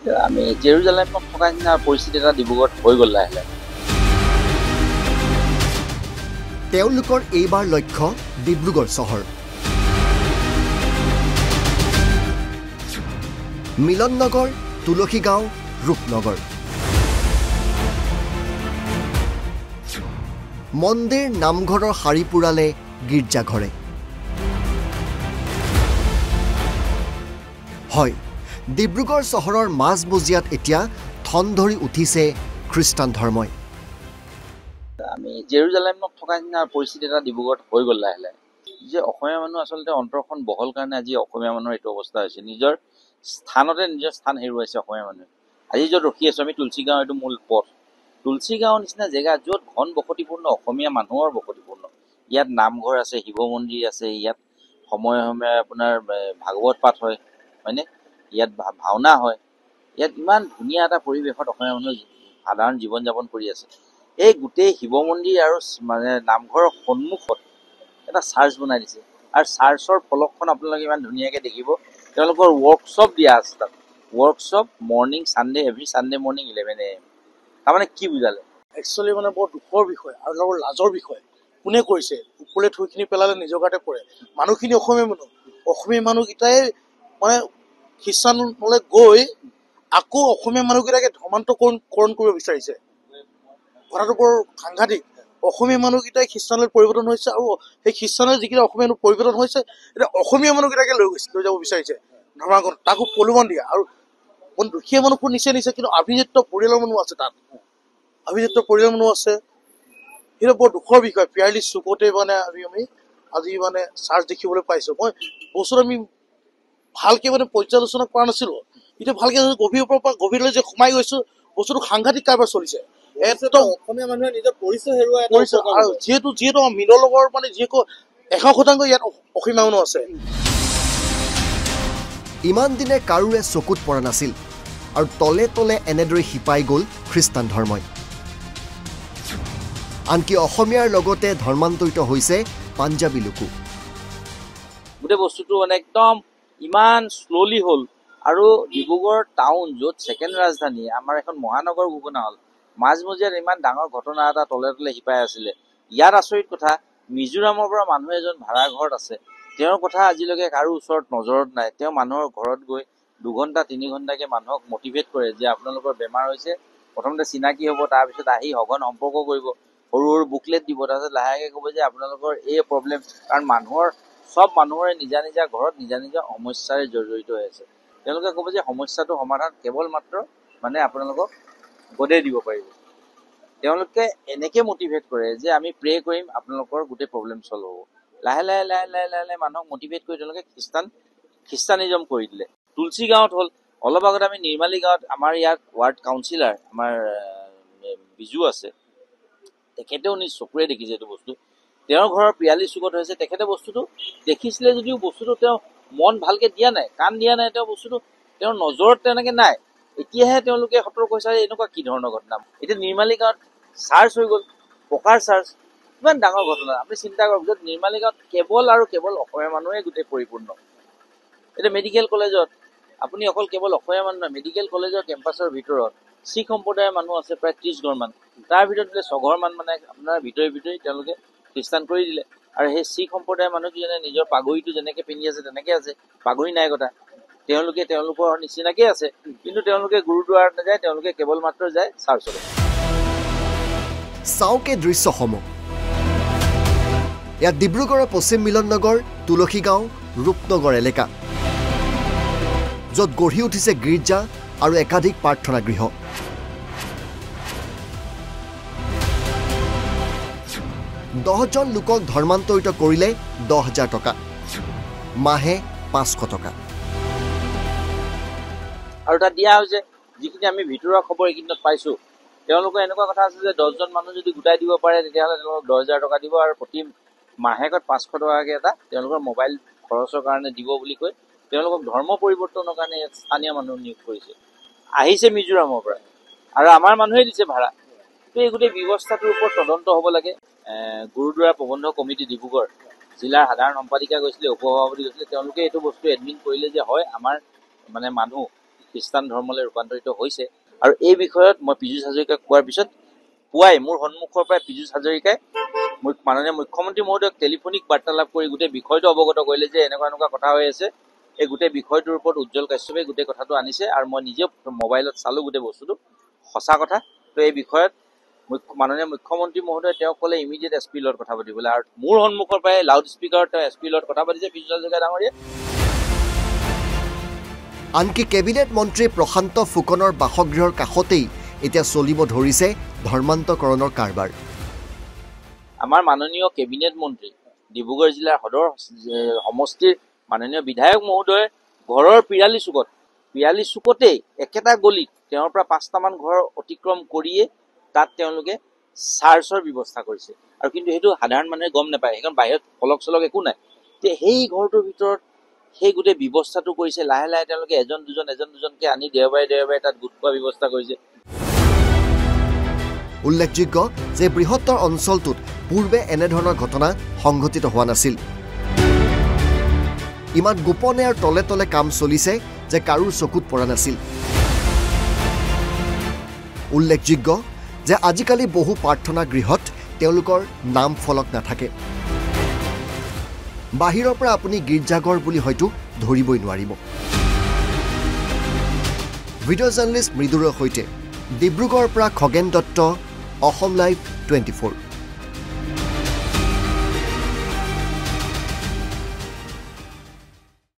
আমি জেৰুজালেমত থকা নিচিনা পৰিস্থিতি এটা ডিব্ৰুগড়ত হৈ গ'ল লাহে লাহে। তেওঁলোকৰ এইবাৰ লক্ষ্য ডিব্ৰুগড় চহৰ। মিলন নগৰ, তুলসী গাঁও, ৰূপনগৰ। মন্দিৰ নামঘৰৰ শাৰী পুৰালে গীৰ্জাঘৰে। হয়, ডিব্ৰুগড় চহৰৰ মাজমজিয়াত এতিয়া থন ধৰি উঠিছে খ্ৰীষ্টান ধৰ্মই। আমি জেৰুজালেমত থকা নিচিনা পৰিস্থিতি এটা ডিব্ৰুগড়ত হৈ গ'ল লাহে লাহে। যে অসমীয়া মানুহ আচলতে অন্তৰখন বহল কাৰণে আজি অসমীয়া মানুহৰ এইটো অৱস্থা হৈছে। নিজৰ স্থানতে নিজৰ স্থান হেৰুৱাইছে অসমীয়া মানুহে। আজি য'ত ৰখি আছোঁ আমি তুলসী গাঁও, এইটো মূল পথ। তুলসী গাঁৱৰ নিচিনা জেগা য'ত ঘন বসতিপূৰ্ণ অসমীয়া মানুহৰ বসতিপূৰ্ণ। ইয়াত নামঘৰ আছে, শিৱ মন্দিৰ আছে, ইয়াত সময়ে সময়ে আপোনাৰ ভাগৱত পাঠ হয়, হয়নে? ইয়াত ভাওনা হয়। ইয়াত ইমান ধুনীয়া এটা পৰিৱেশত অসমীয়া মানুহে সাধাৰণ জীৱন যাপন কৰি আছে। এই গোটেই শিৱ মন্দিৰ আৰু নামঘৰৰ সন্মুখত এটা চাৰ্চ বনাই দিছে, আৰু চাৰ্চৰ ফলকখন আপোনালোকে ইমান ধুনীয়াকৈ দেখিব। তেওঁলোকৰ ৱৰ্কশ্বপ দিয়া আছে তাত। Workshop morning Sunday, every Sunday morning 11 AM। তাৰমানে কি বুজালে? একচুৱেলি মানে বৰ দুখৰ বিষয় আৰু লগৰ লাজৰ বিষয়। কোনে কৰিছে? ওপৰে থৈখিনি পেলালে নিজৰ গাতে পৰে। মানুহখিনি অসমীয়া মানুহকেইটাই মানে খ্ৰীষ্টানলৈ গৈ আকৌ অসমীয়া মানুহকেইটাকে ধৰ্মান্তৰকৰণ কৰিব বিচাৰিছে। কথাটো বৰ সাংঘাতিক। অসমীয়া মানুহকেইটাই খ্ৰীষ্টানলৈ পৰিৱৰ্তন হৈছে, আৰু সেই খ্ৰীষ্টানৰ যিকেইটা অসমীয়া মানুহ পৰিৱৰ্তন হৈছে, এতিয়া অসমীয়া মানুহকেইটাকে লৈ যাব বিচাৰিছে ধৰ্মান্তৰত, তাকো প্ৰলোভন দিয়া। আৰু দুখীয়া মানুহবোৰ নিছে, কিন্তু আভিজাত্য পৰিয়ালৰ মানুহ আছে তাত। সেইটো বৰ দুখৰ বিষয়। পিয়াৰলি চুকতে মানে আমি আজি মানে চাৰ্চ দেখিবলৈ পাইছোঁ। মই বস্তুটো আমি ভালকে মানে পৰ্যালোচনা কৰা নাছিলোঁ। এতিয়া ভালকে গভীৰৰ পৰা গভীৰলৈ যে সোমাই গৈছোঁ, বস্তুটো সাংঘাতিক কাৰবাৰ চলিছে। একদম অসমীয়া মানুহে নিজৰ পৰিচয় হেৰুৱাই আৰু যিহেতু মিলৰ লগৰ মানে যিহেতু 100% ইয়াত অসমীয়া মানুহ আছে। ইমান দিনে কাৰোৰে চকুত পৰা নাছিল, আৰু তলে তলে এনেদৰে শিপাই গ'ল খ্ৰীষ্টান ধৰ্মই। আনকি অসমীয়াৰ লগতে ধৰ্মান্তৰিত হৈছে পাঞ্জাবী লোকো। গোটেই বস্তুটো মানে একদম ইমান শ্ল'লি হ'ল। আৰু ডিব্ৰুগড় টাউন, য'ত ছেকেণ্ড ৰাজধানী, আমাৰ এখন মহানগৰ ঘোষণা হ'ল, মাজমজিয়াত ইমান ডাঙৰ ঘটনা এটা তলে তলে শিপাই আছিলে। ইয়াত আচৰিত কথা, মিজোৰামৰ পৰা মানুহ এজন ভাড়া ঘৰত আছে। তেওঁৰ কথা আজিলৈকে কাৰো ওচৰত নজৰত নাই। তেওঁ মানুহৰ ঘৰত গৈ 2 ঘণ্টা 3 ঘণ্টাকৈ মানুহক মটিভেট কৰে যে আপোনালোকৰ বেমাৰ হৈছে, প্ৰথমতে চিনাকি হ'ব, তাৰপিছত আহি সঘন সম্পৰ্ক কৰিব, সৰু সৰু বুকলেট দিব, তাৰপিছত লাহেকৈ ক'ব যে আপোনালোকৰ এই প্ৰব্লেম। কাৰণ চব মানুহৰে নিজা নিজা ঘৰত নিজা নিজা সমস্যাৰে জড়িত হৈ আছে। তেওঁলোকে ক'ব যে সমস্যাটো সমাধান কেৱল মাত্ৰ মানে আপোনালোকক গদে দিব পাৰিব। তেওঁলোকে এনেকৈ মটিভেট কৰে যে আমি প্ৰে কৰিম, আপোনালোকৰ গোটেই প্ৰব্লেম চল্ভ হ'ব। লাহে লাহে লাহে লাহে লাহে লাহে মানুহক মটিভেট কৰি তেওঁলোকে খ্ৰীষ্টানিজম কৰি দিলে। তুলসী গাঁৱত হ'ল, অলপ আগত আমি নিৰ্মালী গাঁৱত আমাৰ ইয়াত ৱাৰ্ড কাউন্সিলাৰ আমাৰ বিজু আছে, তেখেতেও নিজ চকুৰে দেখিছে এইটো বস্তু। তেওঁৰ ঘৰৰ পিয়ালি চুকত হৈছে। তেখেতে বস্তুটো দেখিছিলে যদিও বস্তুটো তেওঁ মন ভালকে দিয়া নাই, কাণ দিয়া নাই। তেওঁৰ নজৰত তেনেকে নাই। এতিয়াহে তেওঁলোকে সতৰ্ক হৈছে এনেকুৱা কি ধৰণৰ ঘটনা। এতিয়া নিৰ্মালী গাঁৱত চাৰ্চ হৈ গ'ল, পকাৰ চাৰ্চ, ইমান ডাঙৰ ঘটনা। আপুনি চিন্তা কৰক, য'ত নিৰ্মালী গাঁৱত কেৱল আৰু কেৱল অসমীয়া মানুহে গোটেই পৰিপূৰ্ণ। এতিয়া মেডিকেল কলেজত আপুনি অকল কেৱল অসমীয়া মানুহ নহয়, মেডিকেল কলেজৰ কেম্পাছৰ ভিতৰত শিখ সম্প্ৰদায়ৰ মানুহ আছে প্ৰায় 30 ঘৰমান। তাৰ ভিতৰত 6 ঘৰমান মানে আপোনাৰ ভিতৰি তেওঁলোকে খ্ৰীষ্টান কৰি দিলে। আৰু সেই শিখ সম্প্ৰদায়ৰ মানুহকেইজনে নিজৰ পাগৰিটো যেনেকৈ পিন্ধি আছে তেনেকৈ আছে, পাগৰি নাই কথা। তেওঁলোকে তেওঁলোকৰ নিচিনাকৈ আছে, কিন্তু তেওঁলোকে গুৰুদ্বাৰত নাযায়, তেওঁলোকে কেৱল মাত্ৰ যায় চাৰ্চলৈ। চাওকে দৃশ্যসমূহ। ইয়াত ডিব্ৰুগড়ৰ পশ্চিম মিলন নগৰ, তুলসী গাঁও, ৰূপনগৰ এলেকা, য'ত গঢ়ি উঠিছে গীৰ্জা আৰু একাধিক প্ৰাৰ্থনা গৃহ। দহজন লোকক ধৰ্মান্তৰিত কৰিলে 10,000 টকা, মাহে 500 টকা। আৰু তাত দিয়া হৈছে যিখিনি আমি ভিতৰুৱা খবৰ এইখিনিত পাইছোঁ, তেওঁলোকৰ এনেকুৱা কথা আছে যে 10জন মানুহ যদি গোটাই দিব পাৰে তেতিয়াহ'লে তেওঁলোকক 10,000 টকা দিব, আৰু প্ৰতি মাহেকত 500 টকাকৈ এটা তেওঁলোকৰ মোবাইল খৰচৰ কাৰণে দিব বুলি কৈ তেওঁলোকক ধৰ্ম পৰিৱৰ্তনৰ কাৰণে স্থানীয় মানুহ নিয়োগ কৰিছে। আহিছে মিজোৰামৰ পৰা, আৰু আমাৰ মানুহে দিছে ভাড়া। তো এই গোটেই ব্যৱস্থাটোৰ ওপৰত তদন্ত হ'ব লাগে। গুৰুদ্বাৰা প্ৰবন্ধ কমিটি ডিব্ৰুগড় জিলাৰ সাধাৰণ সম্পাদিকা গৈছিলে, উপসভাপতি গৈছিলে, তেওঁলোকে এইটো বস্তু এডমিন কৰিলে যে হয় আমাৰ মানে মানুহ খ্ৰীষ্টান ধৰ্মলৈ ৰূপান্তৰিত হৈছে। আৰু এই বিষয়ত মই পীযুষ হাজৰিকাক কোৱাৰ পিছত পুৱাই মোৰ সন্মুখৰ পৰা পীযুষ হাজৰিকাই মাননীয় মুখ্যমন্ত্ৰী মহোদয়ক টেলিফোনিক বাৰ্তালাপ কৰি গোটেই বিষয়টো অৱগত কৰিলে যে এনেকুৱা কথা হৈ আছে। এই গোটেই বিষয়টোৰ ওপৰত উজ্জ্বল কাশ্যপে গোটেই কথাটো আনিছে আৰু মই নিজেও মোবাইলত চালোঁ গোটেই বস্তুটো সঁচা কথা। তো এই বিষয়ত মাননীয় মুখ্যমন্ত্ৰী মহোদয়ে তেওঁ ক'লে ইমিডিয়েট এছ পিৰ লগত কথা পাতিবলৈ, আৰু মোৰ সন্মুখৰ পৰাই লাউড স্পীকাৰত তেওঁ এছ পিৰ লগত কথা পাতিছে পীযুষ হাজৰিকা ডাঙৰীয়া। আনকি কেবিনেট মন্ত্ৰী প্ৰশান্ত ফুকনৰ বাসগৃহৰ কাষতেই এতিয়া চলিব ধৰিছে ধৰ্মান্তকৰণৰ কাৰবাৰ। আমাৰ মাননীয় কেবিনেট মন্ত্ৰী ডিব্ৰুগড় জিলাৰ সদৰ সমষ্টিৰ মাননীয় বিধায়ক মহোদয়ে ঘৰৰ পিৰালি চুকতেই একেটা গলিত তেওঁৰ পৰা 5টামান ঘৰ অতিক্ৰম কৰিয়ে তাত তেওঁলোকে চাৰ্চৰ ব্যৱস্থা কৰিছে। আৰু কিন্তু সেইটো সাধাৰণ মানুহে গম নাপায়, সেইখন বাহিৰত ফলক চলক একো নাই। এতিয়া সেই ঘৰটোৰ ভিতৰত সেই গোটেই ব্যৱস্থাটো কৰিছে। লাহে লাহে তেওঁলোকে এজন দুজনকে আনি দেওবাৰে তাত গোট খোৱাৰ ব্যৱস্থা কৰিছে। উল্লেখযোগ্য যে বৃহত্তৰ অঞ্চলটোত পূৰ্বে এনেধৰণৰ ঘটনা সংঘটিত হোৱা নাছিল। ইমান গোপনে আৰু তলে তলে কাম চলিছে যে কাৰোৰ চকুত পৰা নাছিল। উল্লেখযোগ্য যে আজিকালি বহু প্ৰাৰ্থনা গৃহত তেওঁলোকৰ নাম ফলক নাথাকে। বাহিৰৰ পৰা আপুনি গীৰ্জাঘৰ বুলি হয়তো ধৰিবই নোৱাৰিব। ভিডিঅ' জাৰ্নেলিষ্ট মৃদুৰৰ সৈতে ডিব্ৰুগড়ৰ পৰা খগেন দত্ত, অসম লাইভ 24।